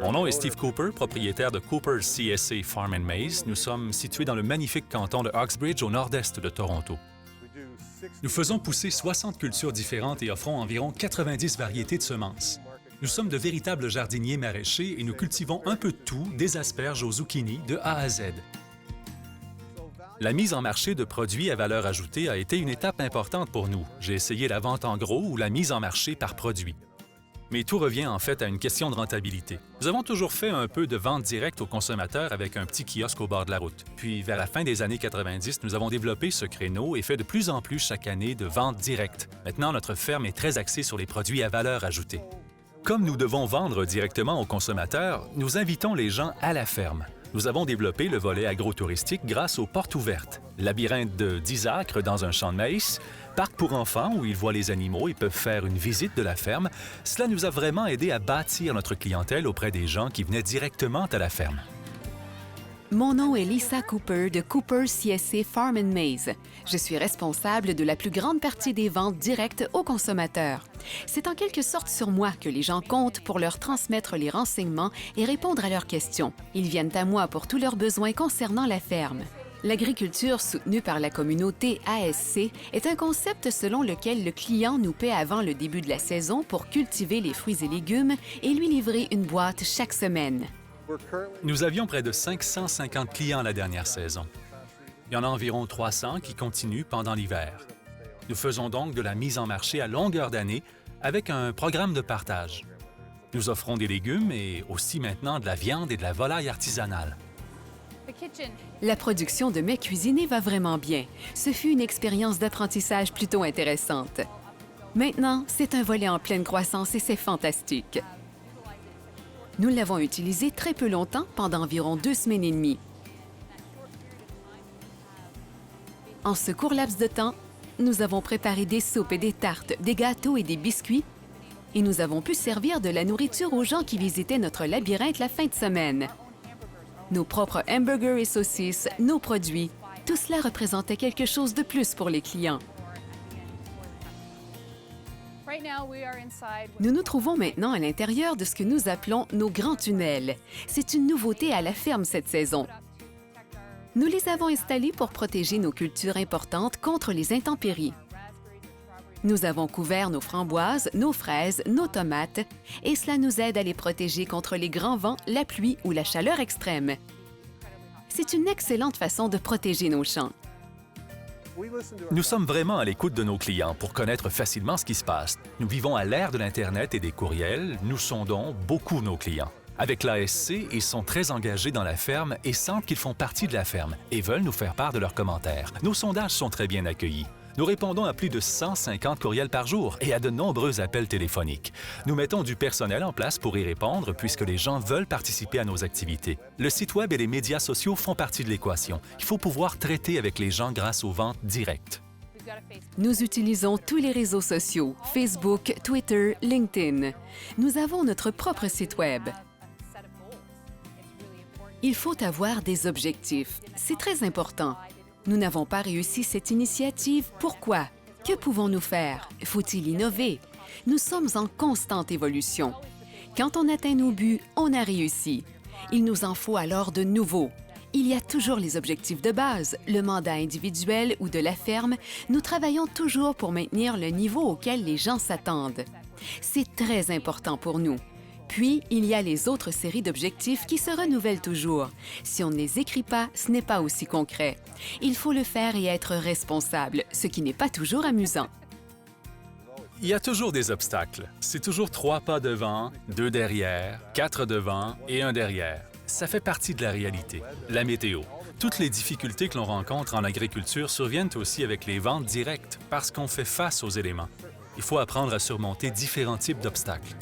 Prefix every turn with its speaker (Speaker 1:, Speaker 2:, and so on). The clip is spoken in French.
Speaker 1: Mon nom est Steve Cooper, propriétaire de Cooper CSA Farm and Maize. Nous sommes situés dans le magnifique canton de Uxbridge, au nord-est de Toronto. Nous faisons pousser 60 cultures différentes et offrons environ 90 variétés de semences. Nous sommes de véritables jardiniers maraîchers et nous cultivons un peu de tout, des asperges aux zucchini, de A à Z. La mise en marché de produits à valeur ajoutée a été une étape importante pour nous. J'ai essayé la vente en gros ou la mise en marché par produit. Mais tout revient en fait à une question de rentabilité. Nous avons toujours fait un peu de vente directe aux consommateurs avec un petit kiosque au bord de la route. Puis, vers la fin des années 90, nous avons développé ce créneau et fait de plus en plus chaque année de vente directe. Maintenant, notre ferme est très axée sur les produits à valeur ajoutée. Comme nous devons vendre directement aux consommateurs, nous invitons les gens à la ferme. Nous avons développé le volet agro-touristique grâce aux portes ouvertes, labyrinthe de 10 acres dans un champ de maïs, parc pour enfants où ils voient les animaux et peuvent faire une visite de la ferme. Cela nous a vraiment aidé à bâtir notre clientèle auprès des gens qui venaient directement à la ferme.
Speaker 2: Mon nom est Lisa Cooper de Cooper CSA Farm and Maize. Je suis responsable de la plus grande partie des ventes directes aux consommateurs. C'est en quelque sorte sur moi que les gens comptent pour leur transmettre les renseignements et répondre à leurs questions. Ils viennent à moi pour tous leurs besoins concernant la ferme. L'agriculture soutenue par la communauté ASC est un concept selon lequel le client nous paie avant le début de la saison pour cultiver les fruits et légumes et lui livrer une boîte chaque semaine.
Speaker 1: Nous avions près de 550 clients la dernière saison. Il y en a environ 300 qui continuent pendant l'hiver. Nous faisons donc de la mise en marché à longueur d'année avec un programme de partage. Nous offrons des légumes et aussi maintenant de la viande et de la volaille artisanale.
Speaker 2: La production de mets cuisinés va vraiment bien. Ce fut une expérience d'apprentissage plutôt intéressante. Maintenant, c'est un volet en pleine croissance et c'est fantastique. Nous l'avons utilisé très peu longtemps, pendant environ 2 semaines et demie. En ce court laps de temps, nous avons préparé des soupes et des tartes, des gâteaux et des biscuits, et nous avons pu servir de la nourriture aux gens qui visitaient notre labyrinthe la fin de semaine. Nos propres hamburgers et saucisses, nos produits, tout cela représentait quelque chose de plus pour les clients. Nous nous trouvons maintenant à l'intérieur de ce que nous appelons nos grands tunnels. C'est une nouveauté à la ferme cette saison. Nous les avons installés pour protéger nos cultures importantes contre les intempéries. Nous avons couvert nos framboises, nos fraises, nos tomates, et cela nous aide à les protéger contre les grands vents, la pluie ou la chaleur extrême. C'est une excellente façon de protéger nos champs.
Speaker 1: Nous sommes vraiment à l'écoute de nos clients pour connaître facilement ce qui se passe. Nous vivons à l'ère de l'Internet et des courriels. Nous sondons beaucoup nos clients. Avec l'ASC, ils sont très engagés dans la ferme et sentent qu'ils font partie de la ferme et veulent nous faire part de leurs commentaires. Nos sondages sont très bien accueillis. Nous répondons à plus de 150 courriels par jour et à de nombreux appels téléphoniques. Nous mettons du personnel en place pour y répondre puisque les gens veulent participer à nos activités. Le site Web et les médias sociaux font partie de l'équation. Il faut pouvoir traiter avec les gens grâce aux ventes directes.
Speaker 2: Nous utilisons tous les réseaux sociaux, Facebook, Twitter, LinkedIn. Nous avons notre propre site Web. Il faut avoir des objectifs. C'est très important. Nous n'avons pas réussi cette initiative. Pourquoi? Que pouvons-nous faire? Faut-il innover? Nous sommes en constante évolution. Quand on atteint nos buts, on a réussi. Il nous en faut alors de nouveaux. Il y a toujours les objectifs de base, le mandat individuel ou de la ferme. Nous travaillons toujours pour maintenir le niveau auquel les gens s'attendent. C'est très important pour nous. Puis, il y a les autres séries d'objectifs qui se renouvellent toujours. Si on ne les écrit pas, ce n'est pas aussi concret. Il faut le faire et être responsable, ce qui n'est pas toujours amusant.
Speaker 1: Il y a toujours des obstacles. C'est toujours 3 pas devant, 2 derrière, 4 devant et 1 derrière. Ça fait partie de la réalité. La météo. Toutes les difficultés que l'on rencontre en agriculture surviennent aussi avec les ventes directes parce qu'on fait face aux éléments. Il faut apprendre à surmonter différents types d'obstacles.